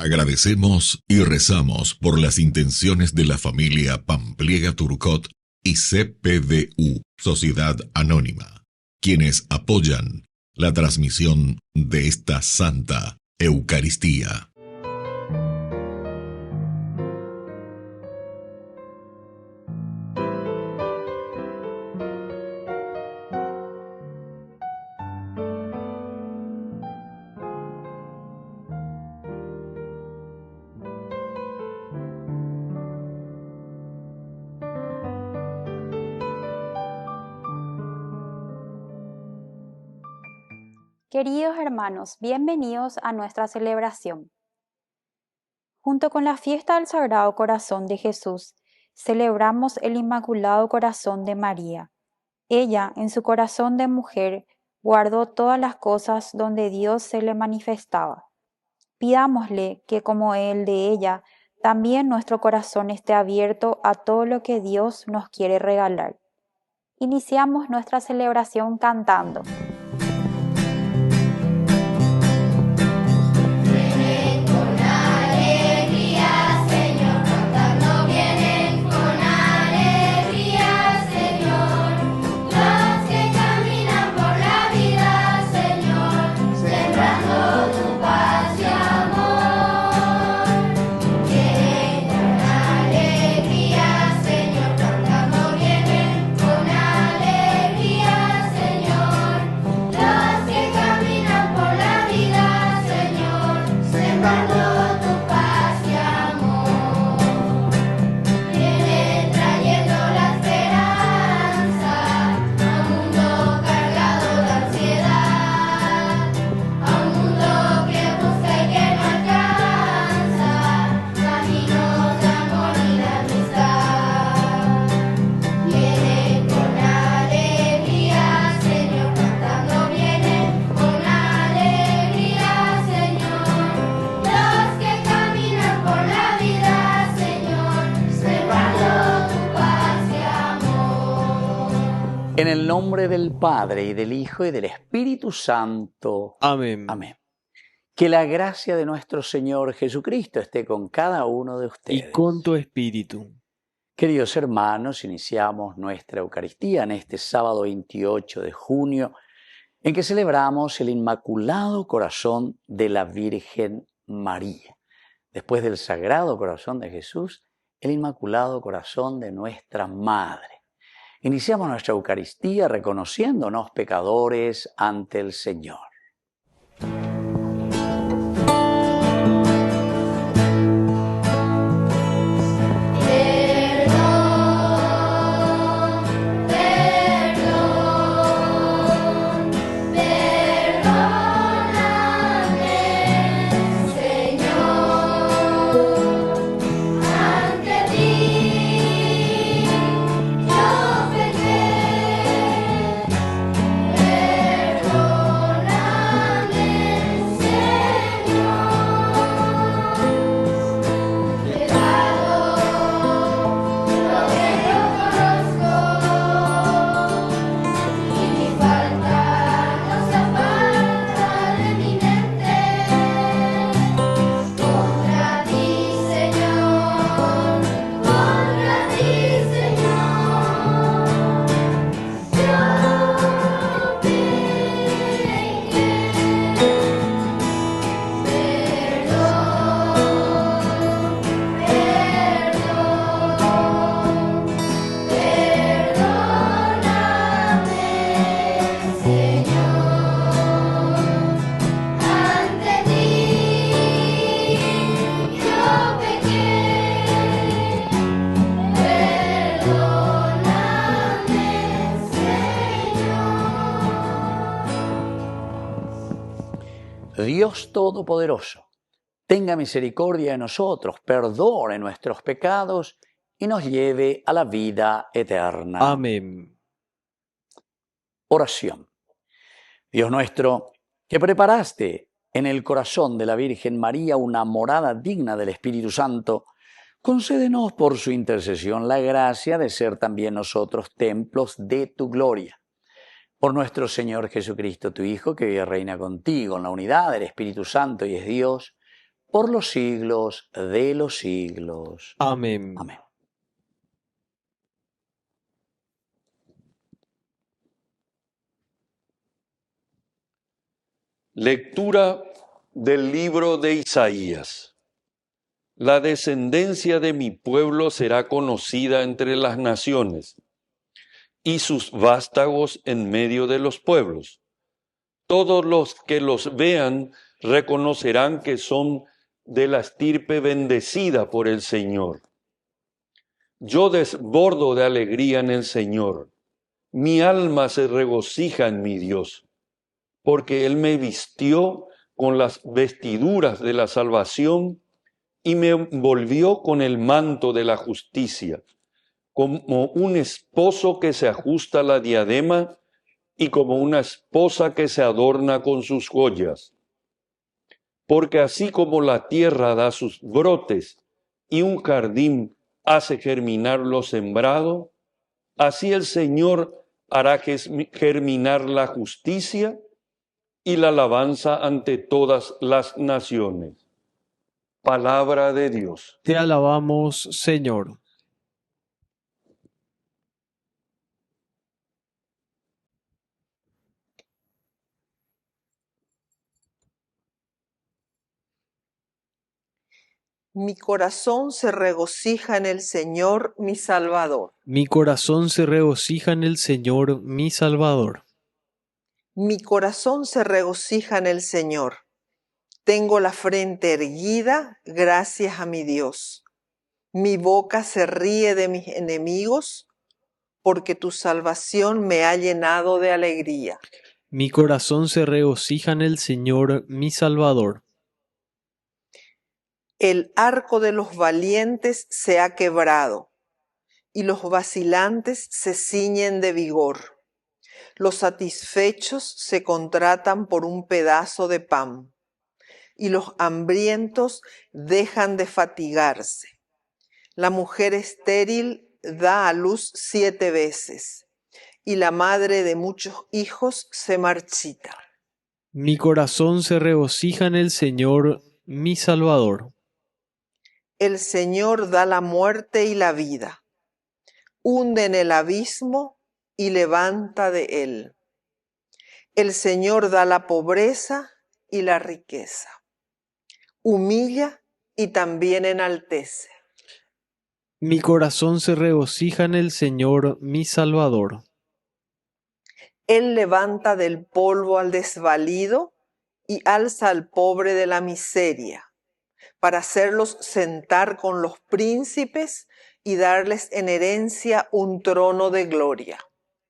Agradecemos y rezamos por las intenciones de la familia Pampliega Turcot y CPDU, Sociedad Anónima, quienes apoyan la transmisión de esta Santa Eucaristía. Queridos hermanos, bienvenidos a nuestra celebración. Junto con la fiesta del Sagrado Corazón de Jesús, celebramos el Inmaculado Corazón de María. Ella, en su corazón de mujer, guardó todas las cosas donde Dios se le manifestaba. Pidámosle que, como el de ella, también nuestro corazón esté abierto a todo lo que Dios nos quiere regalar. Iniciamos nuestra celebración cantando. En el nombre del Padre, y del Hijo, y del Espíritu Santo. Amén. Amén. Que la gracia de nuestro Señor Jesucristo esté con cada uno de ustedes. Y con tu espíritu. Queridos hermanos, iniciamos nuestra Eucaristía en este sábado 28 de junio, en que celebramos el Inmaculado Corazón de la Virgen María. Después del Sagrado Corazón de Jesús, el Inmaculado Corazón de nuestra Madre. Iniciamos nuestra Eucaristía reconociéndonos pecadores ante el Señor. Dios Todopoderoso, tenga misericordia de nosotros, perdone nuestros pecados y nos lleve a la vida eterna. Amén. Oración. Dios nuestro, que preparaste en el corazón de la Virgen María una morada digna del Espíritu Santo, Concédenos por su intercesión la gracia de ser también nosotros templos de tu gloria. Por nuestro Señor Jesucristo, tu Hijo, que vive y reina contigo en la unidad del Espíritu Santo y es Dios, por los siglos de los siglos. Amén. Amén. Lectura del libro de Isaías. La descendencia de mi pueblo será conocida entre las naciones, y sus vástagos en medio de los pueblos. Todos los que los vean reconocerán que son de la estirpe bendecida por el Señor. Yo desbordo de alegría en el Señor. Mi alma se regocija en mi Dios, porque Él me vistió con las vestiduras de la salvación y me envolvió con el manto de la justicia, como un esposo que se ajusta la diadema y como una esposa que se adorna con sus joyas. Porque así como la tierra da sus brotes y un jardín hace germinar lo sembrado, así el Señor hará germinar la justicia y la alabanza ante todas las naciones. Palabra de Dios. Te alabamos, Señor. Mi corazón se regocija en el Señor, mi Salvador. Mi corazón se regocija en el Señor, mi Salvador. Mi corazón se regocija en el Señor. Tengo la frente erguida, gracias a mi Dios. Mi boca se ríe de mis enemigos, porque tu salvación me ha llenado de alegría. Mi corazón se regocija en el Señor, mi Salvador. El arco de los valientes se ha quebrado, y los vacilantes se ciñen de vigor. Los satisfechos se contratan por un pedazo de pan, y los hambrientos dejan de fatigarse. La mujer estéril da a luz 7 veces, y la madre de muchos hijos se marchita. Mi corazón se regocija en el Señor, mi Salvador. El Señor da la muerte y la vida, hunde en el abismo y levanta de él. El Señor da la pobreza y la riqueza, humilla y también enaltece. Mi corazón se regocija en el Señor, mi Salvador. Él levanta del polvo al desvalido y alza al pobre de la miseria, para hacerlos sentar con los príncipes y darles en herencia un trono de gloria.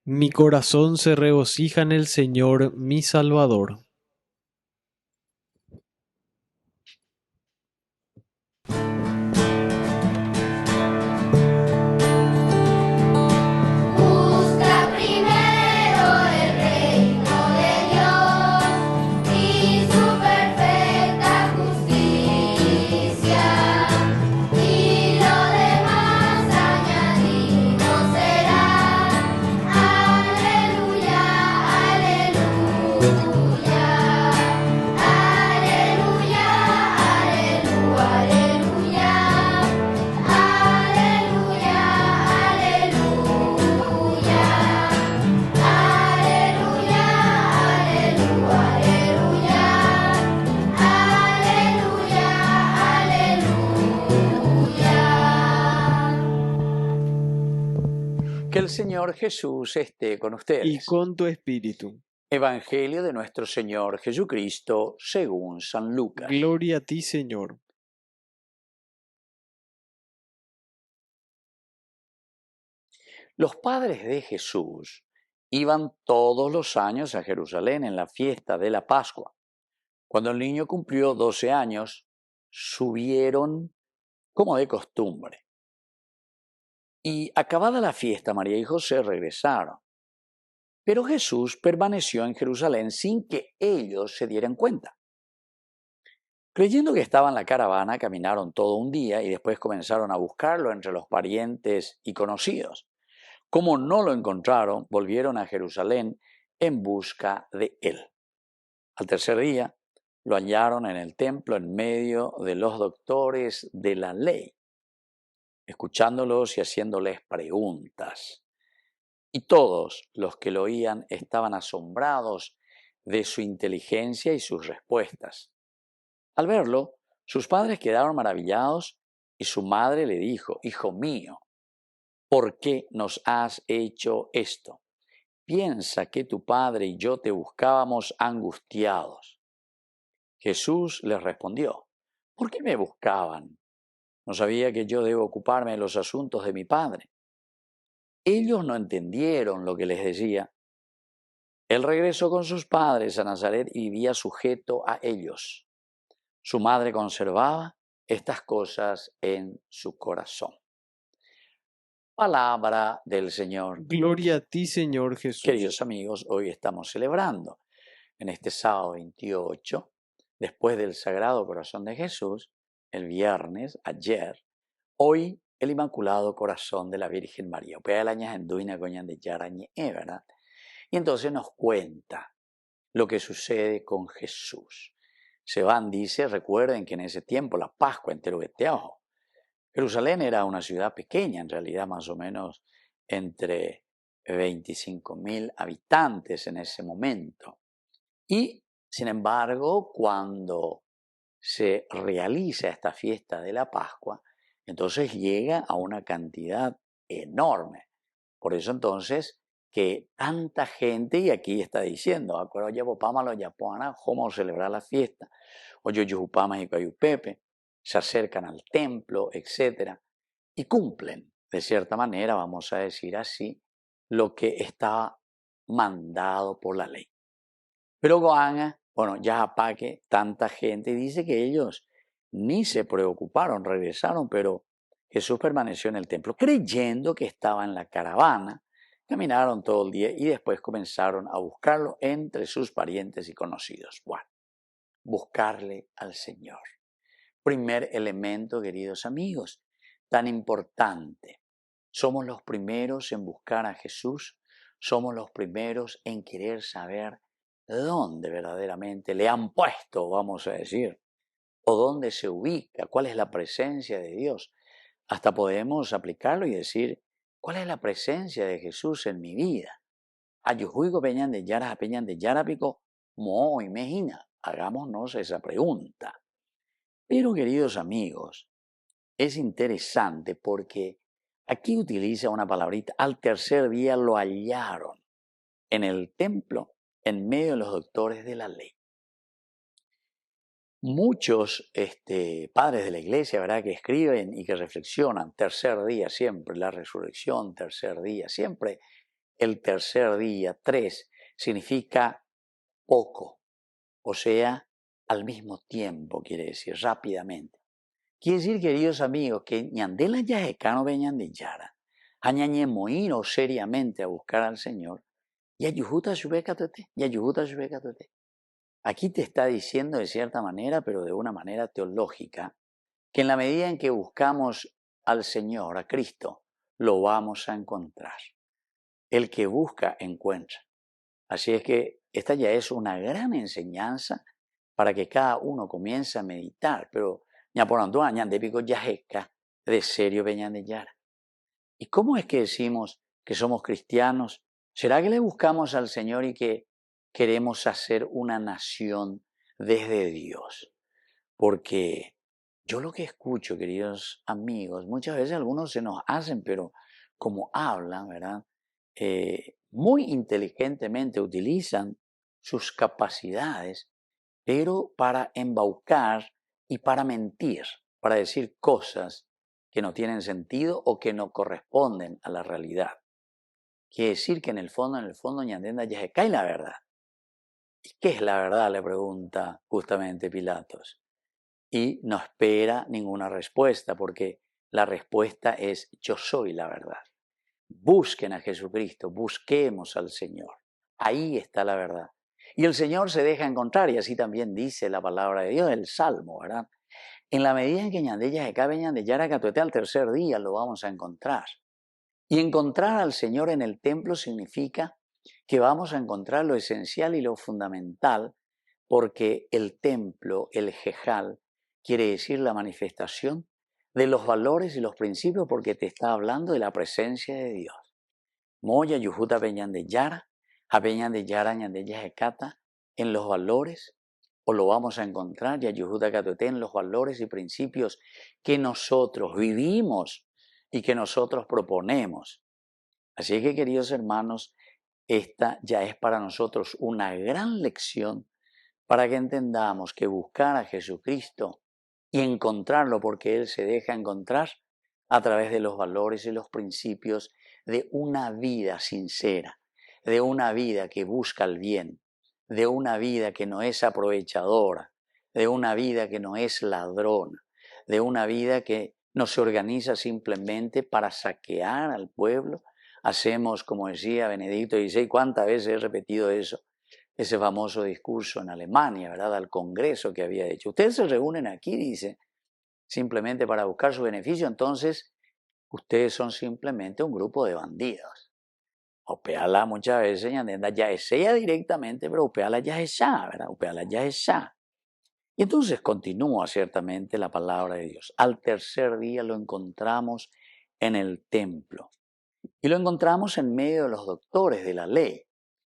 Mi corazón se regocija en el Señor, mi Salvador. Busca primero el reino de Dios y su perfecta justicia, y lo demás añadido será. Aleluya, aleluya, aleluya, aleluya, aleluya, Que el Señor Jesús esté con ustedes. Y con tu espíritu. Evangelio de nuestro Señor Jesucristo según San Lucas. Gloria a ti, Señor. Los padres de Jesús iban todos los años a Jerusalén en la fiesta de la Pascua. Cuando el niño cumplió 12 años, subieron como de costumbre. Y acabada la fiesta, María y José regresaron. Pero Jesús permaneció en Jerusalén sin que ellos se dieran cuenta. Creyendo que estaba en la caravana, caminaron todo un día y después comenzaron a buscarlo entre los parientes y conocidos. Como no lo encontraron, volvieron a Jerusalén en busca de él. Al tercer día, lo hallaron en el templo en medio de los doctores de la ley, escuchándolos y haciéndoles preguntas. Y todos los que lo oían estaban asombrados de su inteligencia y sus respuestas. Al verlo, sus padres quedaron maravillados y su madre le dijo: Hijo mío, ¿por qué nos has hecho esto? Piensa que tu padre y yo te buscábamos angustiados. Jesús les respondió: ¿Por qué me buscaban? ¿No sabía que yo debo ocuparme de los asuntos de mi padre? Ellos no entendieron lo que les decía. Él regresó con sus padres a Nazaret y vivía sujeto a ellos. Su madre conservaba estas cosas en su corazón. Palabra del Señor. Gloria a ti, Señor Jesús. Queridos amigos, hoy estamos celebrando en este sábado 28, después del Sagrado Corazón de Jesús, el viernes, ayer, hoy el Inmaculado Corazón de la Virgen María. ¿Verdad? Y entonces nos cuenta lo que sucede con Jesús. Sebán dice, recuerden que en ese tiempo la Pascua en Terubeteajo, Jerusalén era una ciudad pequeña, en realidad más o menos entre 25.000 habitantes en ese momento. Y, sin embargo, cuando se realiza esta fiesta de la Pascua, entonces llega a una cantidad enorme. Por eso entonces que tanta gente, y aquí está diciendo, cómo celebrar la fiesta, o Yoyujupama y Cayupepe, se acercan al templo, etc. Y cumplen, de cierta manera, vamos a decir así, lo que está mandado por la ley. Pero Goanga, ya apague tanta gente, dice que ellos ni se preocuparon, regresaron, pero Jesús permaneció en el templo, creyendo que estaba en la caravana. Caminaron todo el día y después comenzaron a buscarlo entre sus parientes y conocidos. Bueno, buscarle al Señor. Primer elemento, queridos amigos, tan importante. Somos los primeros en buscar a Jesús, somos los primeros en querer saber dónde verdaderamente le han puesto, vamos a decir, o dónde se ubica, cuál es la presencia de Dios. Hasta podemos aplicarlo y decir, ¿cuál es la presencia de Jesús en mi vida? Ayujuigo peñan de yaras a peñan de yarapico, mo imagina. Hagámonos esa pregunta. Pero, queridos amigos, es interesante porque aquí utiliza una palabrita. Al tercer día lo hallaron en el templo, en medio de los doctores de la ley. Muchos padres de la iglesia, ¿verdad?, que escriben y que reflexionan, tercer día siempre, la resurrección, tercer día, siempre el tercer día, 3, significa poco, o sea, al mismo tiempo, quiere decir, rápidamente. Quiere decir, queridos amigos, que ñandela yajecano veñan de yara, añañe moino seriamente a buscar al Señor, y ayujuta shubekatote, y ayujuta shubekatote. Aquí te está diciendo de cierta manera, pero de una manera teológica, que en la medida en que buscamos al Señor, a Cristo, lo vamos a encontrar. El que busca, encuentra. Así es que esta ya es una gran enseñanza para que cada uno comience a meditar, pero ya por andu añan de pico yajeca, de serio veñan de yara. ¿Y cómo es que decimos que somos cristianos? ¿Será que le buscamos al Señor y que queremos hacer una nación desde Dios? Porque yo lo que escucho, queridos amigos, muchas veces algunos se nos hacen, pero como hablan, ¿verdad? Muy inteligentemente utilizan sus capacidades, pero para embaucar y para mentir, para decir cosas que no tienen sentido o que no corresponden a la realidad. Quiere decir que en el fondo, ñandenda ya se cae la verdad. ¿Y qué es la verdad?, le pregunta justamente Pilatos. Y no espera ninguna respuesta, porque la respuesta es: yo soy la verdad. Busquen a Jesucristo, busquemos al Señor. Ahí está la verdad. Y el Señor se deja encontrar, y así también dice la palabra de Dios, el Salmo, ¿verdad? En la medida en que ñandella se cabe ñandellara catuete al tercer día lo vamos a encontrar. Y encontrar al Señor en el templo significa que vamos a encontrar lo esencial y lo fundamental, porque el templo, el jejal, quiere decir la manifestación de los valores y los principios, porque te está hablando de la presencia de Dios. Moya yujuta peñandellara, a peñandellara ñandella jecata, en los valores, o lo vamos a encontrar, ya yujuta catuete, en los valores y principios que nosotros vivimos y que nosotros proponemos. Así que, queridos hermanos, esta ya es para nosotros una gran lección para que entendamos que buscar a Jesucristo y encontrarlo, porque Él se deja encontrar a través de los valores y los principios de una vida sincera, de una vida que busca el bien, de una vida que no es aprovechadora, de una vida que no es ladrona, de una vida que no se organiza simplemente para saquear al pueblo. Hacemos, como decía Benedicto XVI, ¿cuántas veces he repetido eso? Ese famoso discurso en Alemania, ¿verdad? Al Congreso que había hecho. Ustedes se reúnen aquí, dice, simplemente para buscar su beneficio, entonces ustedes son simplemente un grupo de bandidos. Upeala muchas veces, ya es ella directamente, pero upeala ya es ya, ¿verdad? Upeala ya es ya. Y entonces continúa ciertamente la palabra de Dios. Al tercer día lo encontramos en el templo. Y lo encontramos en medio de los doctores de la ley.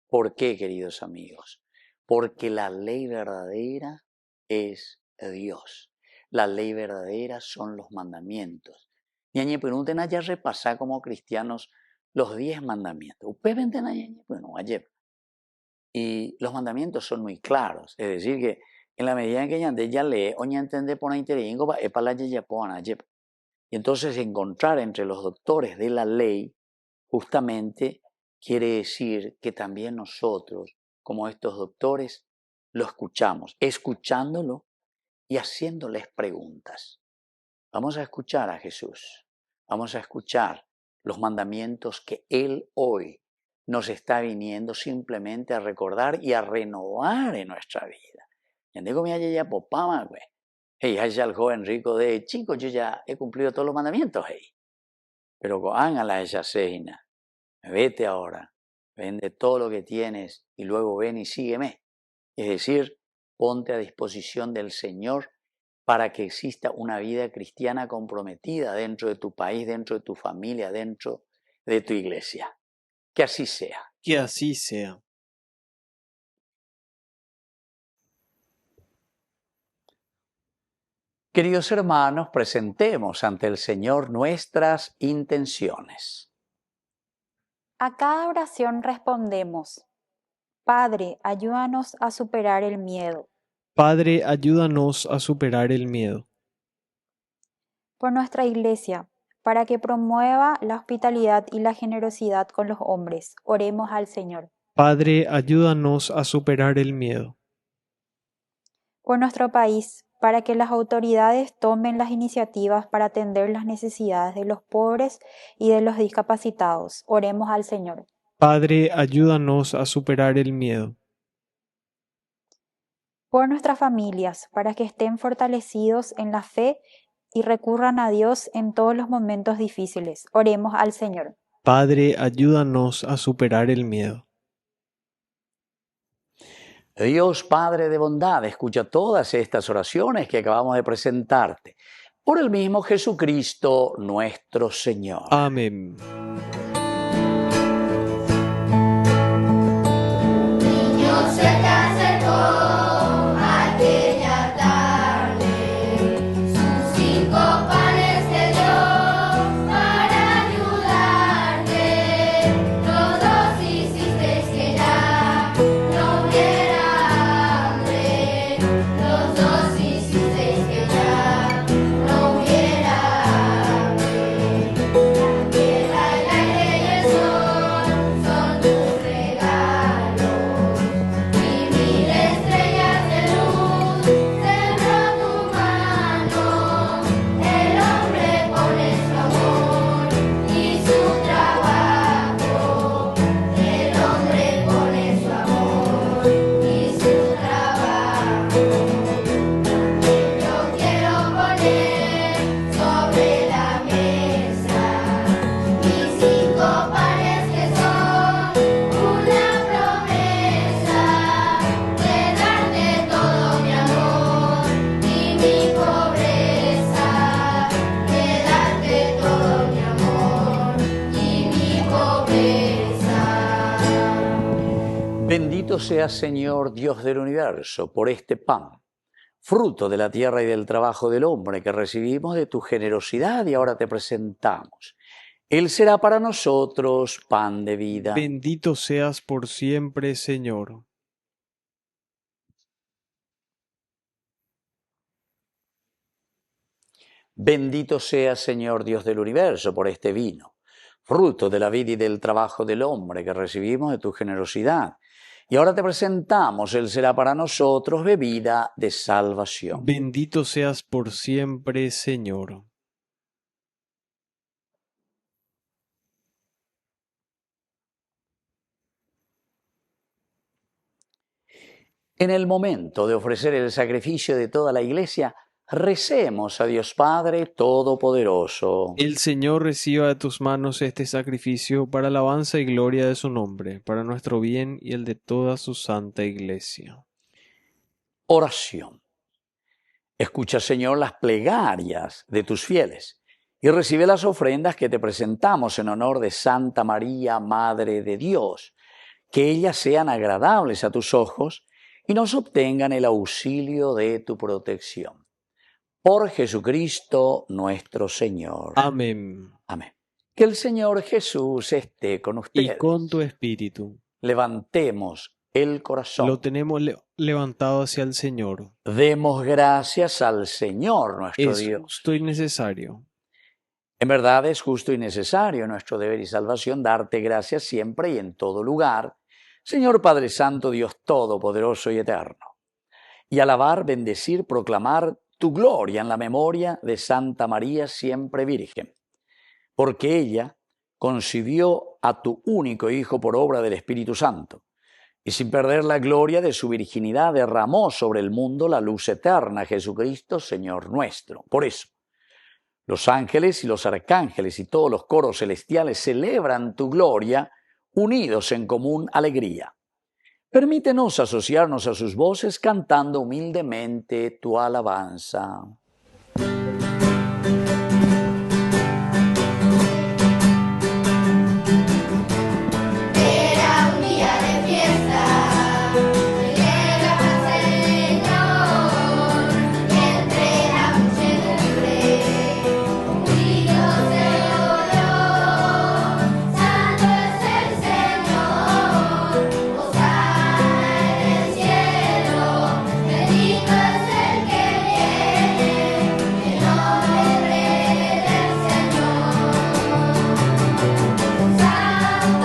¿Por qué, queridos amigos? Porque la ley verdadera es Dios. La ley verdadera son los mandamientos. Y añe pregunten allá repasar como cristianos los 10 mandamientos. Ustedes venden allá, bueno, ayer. Y los mandamientos son muy claros. Es decir, que en la medida en que ya lee, o ya entiende por la inteligencia, es para la ya puedan ayer. Y entonces encontrar entre los doctores de la ley, justamente quiere decir que también nosotros, como estos doctores, lo escuchamos, escuchándolo y haciéndoles preguntas. Vamos a escuchar a Jesús, vamos a escuchar los mandamientos que Él hoy nos está viniendo simplemente a recordar y a renovar en nuestra vida. Y digo, mira, ya popama, güey. Hey, ya el joven rico de chico, yo ya he cumplido todos los mandamientos, hey. Pero hágala esa cena. Vete ahora, vende todo lo que tienes y luego ven y sígueme. Es decir, ponte a disposición del Señor para que exista una vida cristiana comprometida dentro de tu país, dentro de tu familia, dentro de tu iglesia. Que así sea. Que así sea. Queridos hermanos, presentemos ante el Señor nuestras intenciones. A cada oración respondemos: Padre, ayúdanos a superar el miedo. Padre, ayúdanos a superar el miedo. Por nuestra Iglesia, para que promueva la hospitalidad y la generosidad con los hombres, oremos al Señor. Padre, ayúdanos a superar el miedo. Por nuestro país, para que las autoridades tomen las iniciativas para atender las necesidades de los pobres y de los discapacitados, oremos al Señor. Padre, ayúdanos a superar el miedo. Por nuestras familias, para que estén fortalecidos en la fe y recurran a Dios en todos los momentos difíciles, oremos al Señor. Padre, ayúdanos a superar el miedo. Dios Padre de bondad, escucha todas estas oraciones que acabamos de presentarte. Por el mismo Jesucristo nuestro Señor. Amén. Niño se te acercó aquella tarde, sus 5 panes te dio para ayudarte. Todos hicisteis que ya no hubiera hambre. Los dos hicisteis que ya no hubiera hambre. También la Bendito seas, Señor, Dios del universo, por este pan, fruto de la tierra y del trabajo del hombre que recibimos de tu generosidad y ahora te presentamos. Él será para nosotros pan de vida. Bendito seas por siempre, Señor. Bendito seas, Señor, Dios del universo, por este vino, fruto de la vida y del trabajo del hombre que recibimos de tu generosidad. Y ahora te presentamos, Él será para nosotros bebida de salvación. Bendito seas por siempre, Señor. En el momento de ofrecer el sacrificio de toda la Iglesia, recemos a Dios Padre Todopoderoso. El Señor reciba de tus manos este sacrificio para alabanza y gloria de su nombre, para nuestro bien y el de toda su santa Iglesia. Oración. Escucha, Señor, las plegarias de tus fieles y recibe las ofrendas que te presentamos en honor de Santa María, Madre de Dios, que ellas sean agradables a tus ojos y nos obtengan el auxilio de tu protección. Por Jesucristo nuestro Señor. Amén. Amén. Que el Señor Jesús esté con ustedes. Y con tu espíritu. Levantemos el corazón. Lo tenemos levantado hacia el Señor. Demos gracias al Señor nuestro Es Dios. justo y necesario. En verdad es justo y necesario nuestro deber y salvación darte gracias siempre y en todo lugar, Señor Padre Santo, Dios Todopoderoso y Eterno, y alabar, bendecir, proclamar tu gloria en la memoria de Santa María siempre Virgen, porque ella concibió a tu único Hijo por obra del Espíritu Santo, y sin perder la gloria de su virginidad derramó sobre el mundo la luz eterna, Jesucristo, Señor nuestro. Por eso, los ángeles y los arcángeles y todos los coros celestiales celebran tu gloria, unidos en común alegría. Permítenos asociarnos a sus voces cantando humildemente tu alabanza. Era un día de fiesta, celebramos al Señor, y entre la muchedumbre un grito se oyó: Santo es el Señor, hosana en el cielo, bendito es el que viene, en nombre del Rey del Señor. Santo,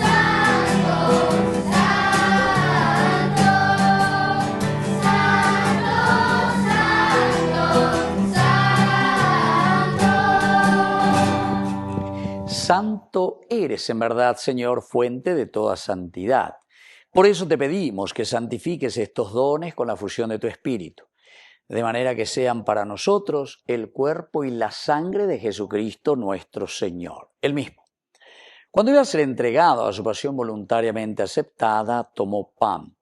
santo, santo, santo, santo. Santo eres en verdad, Señor, fuente de toda santidad. Por eso te pedimos que santifiques estos dones con la fusión de tu Espíritu, de manera que sean para nosotros el cuerpo y la sangre de Jesucristo nuestro Señor, el mismo. Cuando iba a ser entregado a su pasión voluntariamente aceptada, tomó pan.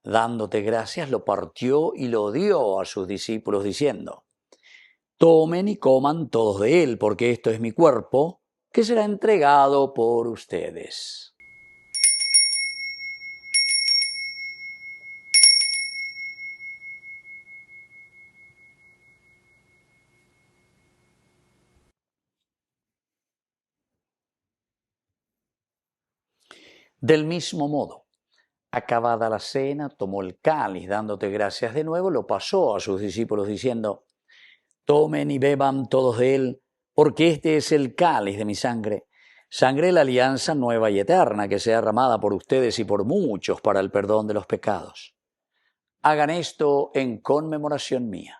Dándote gracias, lo partió y lo dio a sus discípulos, diciendo: Tomen y coman todos de él, porque esto es mi cuerpo, que será entregado por ustedes. Del mismo modo, acabada la cena, tomó el cáliz, dándote gracias de nuevo, lo pasó a sus discípulos, diciendo: Tomen y beban todos de él, porque este es el cáliz de mi sangre, sangre de la alianza nueva y eterna, que sea derramada por ustedes y por muchos para el perdón de los pecados. Hagan esto en conmemoración mía.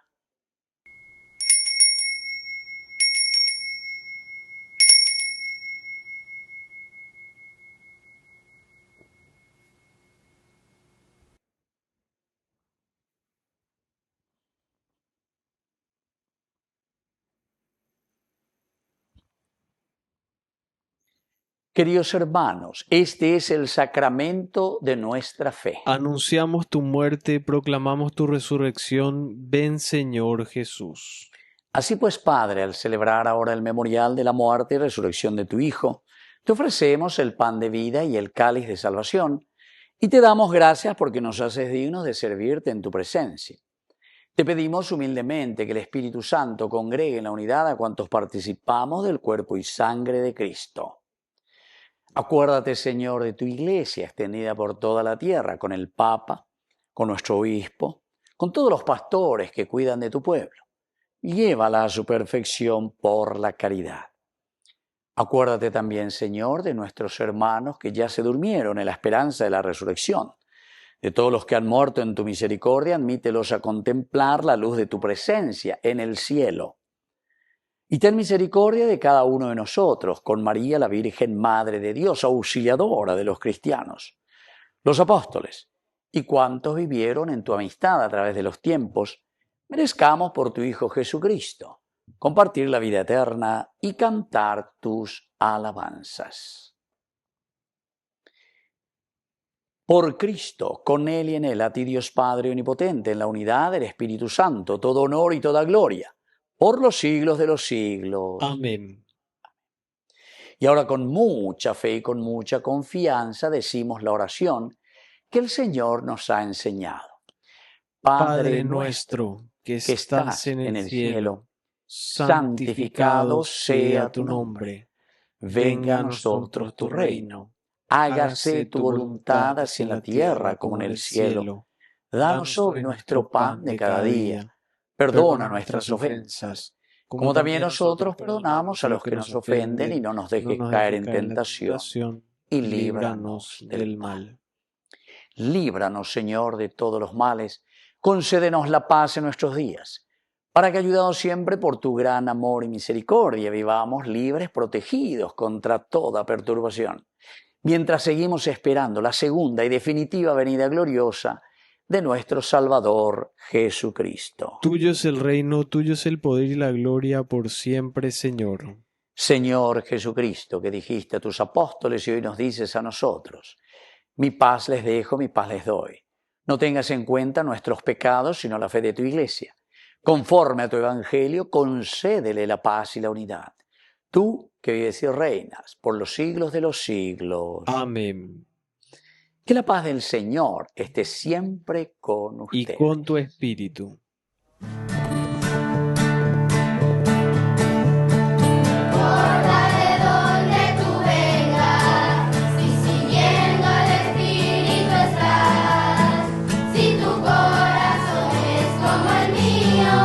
Queridos hermanos, este es el sacramento de nuestra fe. Anunciamos tu muerte, proclamamos tu resurrección. Ven, Señor Jesús. Así pues, Padre, al celebrar ahora el memorial de la muerte y resurrección de tu Hijo, te ofrecemos el pan de vida y el cáliz de salvación, Y te damos gracias porque nos haces dignos de servirte en tu presencia. Te pedimos humildemente que el Espíritu Santo congregue en la unidad a cuantos participamos del cuerpo y sangre de Cristo. Acuérdate, Señor, de tu iglesia extendida por toda la tierra, con el Papa, con nuestro obispo, con todos los pastores que cuidan de tu pueblo. Llévala a su perfección por la caridad. Acuérdate también, Señor, de nuestros hermanos que ya se durmieron en la esperanza de la resurrección. De todos los que han muerto en tu misericordia, admítelos a contemplar la luz de tu presencia en el cielo. Y ten misericordia de cada uno de nosotros, con María, la Virgen Madre de Dios, auxiliadora de los cristianos, los apóstoles, y cuantos vivieron en tu amistad a través de los tiempos, merezcamos por tu Hijo Jesucristo compartir la vida eterna y cantar tus alabanzas. Por Cristo, con Él y en Él, a ti Dios Padre Omnipotente, en la unidad del Espíritu Santo, todo honor y toda gloria, por los siglos de los siglos. Amén. Y ahora con mucha fe y con mucha confianza decimos la oración que el Señor nos ha enseñado. Padre nuestro, que estás en el cielo, santificado sea tu nombre. Venga a nosotros tu reino. Hágase tu voluntad así en la tierra como en el cielo. Danos hoy nuestro pan de cada día. Perdona nuestras ofensas, como también nosotros perdonamos a los que nos ofenden, y no nos dejes caer en tentación, y líbranos del mal. Líbranos, Señor, de todos los males. Concédenos la paz en nuestros días, para que, ayudados siempre por tu gran amor y misericordia, vivamos libres, protegidos contra toda perturbación, mientras seguimos esperando la segunda y definitiva venida gloriosa de nuestro Salvador Jesucristo. Tuyo es el reino, tuyo es el poder y la gloria por siempre, Señor. Señor Jesucristo, que dijiste a tus apóstoles y hoy nos dices a nosotros: mi paz les dejo, mi paz les doy. No tengas en cuenta nuestros pecados, sino la fe de tu iglesia. Conforme a tu evangelio, concédele la paz y la unidad. Tú que vives y reinas por los siglos de los siglos. Amén. Que la paz del Señor esté siempre con Y ustedes. con tu espíritu. importa de dónde tú vengas, si siguiendo al Espíritu estás, si tu corazón es como el mío,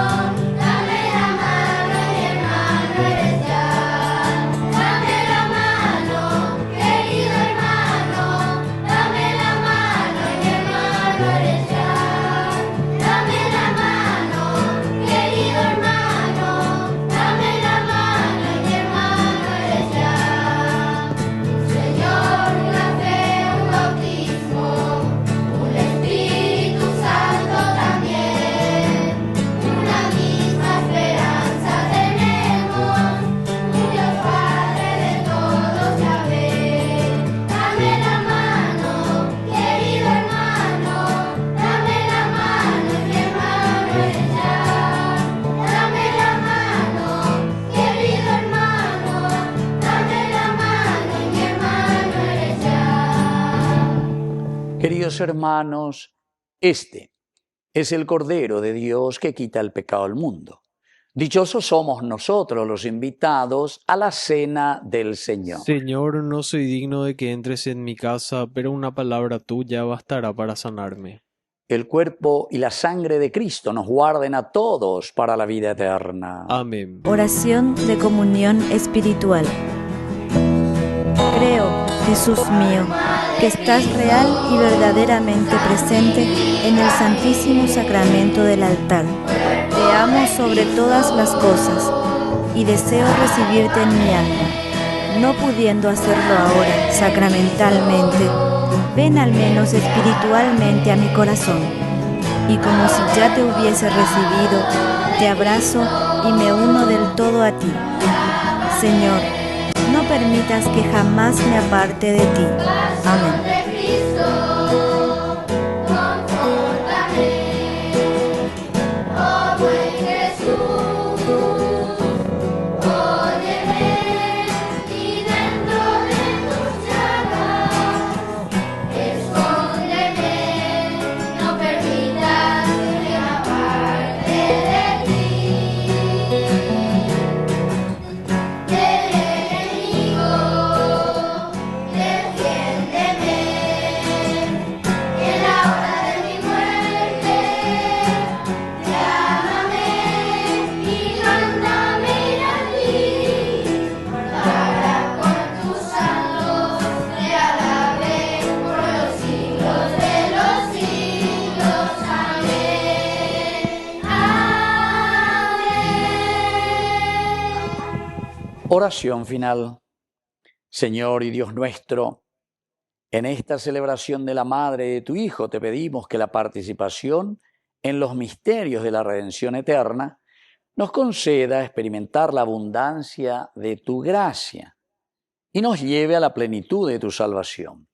dame la mano, mi hermano eres ya. Dame la mano, querido hermano, dame la mano, mi hermano eres ya. Dame la mano, querido hermano, dame la mano, mi hermano eres ya. Un Señor, una fe, un bautismo, un Espíritu Santo también, una misma esperanza tenemos, un Dios Padre de todos Yahvé. Dame la mano, querido hermano, dame la mano, mi hermano eres ya. Dame la mano, querido hermano, dame la mano, mi hermano eres ya. Queridos hermanos, este es el Cordero de Dios que quita el pecado del mundo. Dichosos somos nosotros los invitados a la cena del Señor. Señor, no soy digno de que entres en mi casa, pero una palabra tuya bastará para sanarme. El cuerpo y la sangre de Cristo nos guarden a todos para la vida eterna. Amén. Oración de comunión espiritual. Creo, Jesús mío, que estás real y verdaderamente presente en el Santísimo Sacramento del altar. Te amo sobre todas las cosas y deseo recibirte en mi alma. No pudiendo hacerlo ahora sacramentalmente, ven al menos espiritualmente a mi corazón. Y como si ya te hubiese recibido, te abrazo y me uno del todo a ti. Señor, no permitas que jamás me aparte de ti. Amén. De Cristo, confórtame, oh buen Jesús, óyeme, y dentro de tus llagas, esconde Oración final. Señor y Dios nuestro, en esta celebración de la Madre de tu Hijo te pedimos que la participación en los misterios de la redención eterna nos conceda experimentar la abundancia de tu gracia y nos lleve a la plenitud de tu salvación.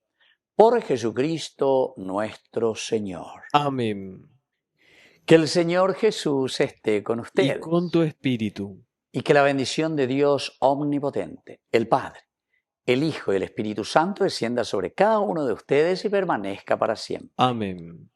Por Jesucristo nuestro Señor. Amén. Que el Señor Jesús esté con ustedes. Y con tu espíritu. Y que la bendición de Dios omnipotente, el Padre, el Hijo y el Espíritu Santo descienda sobre cada uno de ustedes y permanezca para siempre. Amén.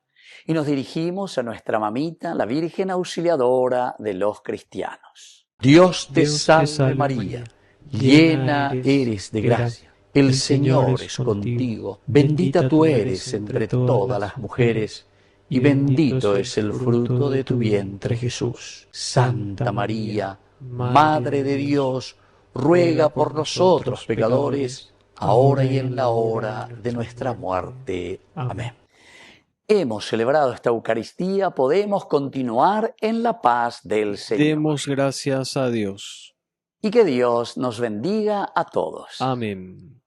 Y nos dirigimos a nuestra mamita, la Virgen Auxiliadora de los cristianos. Dios te salve María, llena eres de gracia. El Señor es contigo, bendita tú eres entre todas las mujeres, y bendito es el fruto de tu vientre Jesús. Santa María, Madre de Dios, ruega por nosotros pecadores, ahora y en la hora de nuestra muerte. Amén. Hemos celebrado esta Eucaristía, podemos continuar en la paz del Señor. Demos gracias a Dios. Y que Dios nos bendiga a todos. Amén.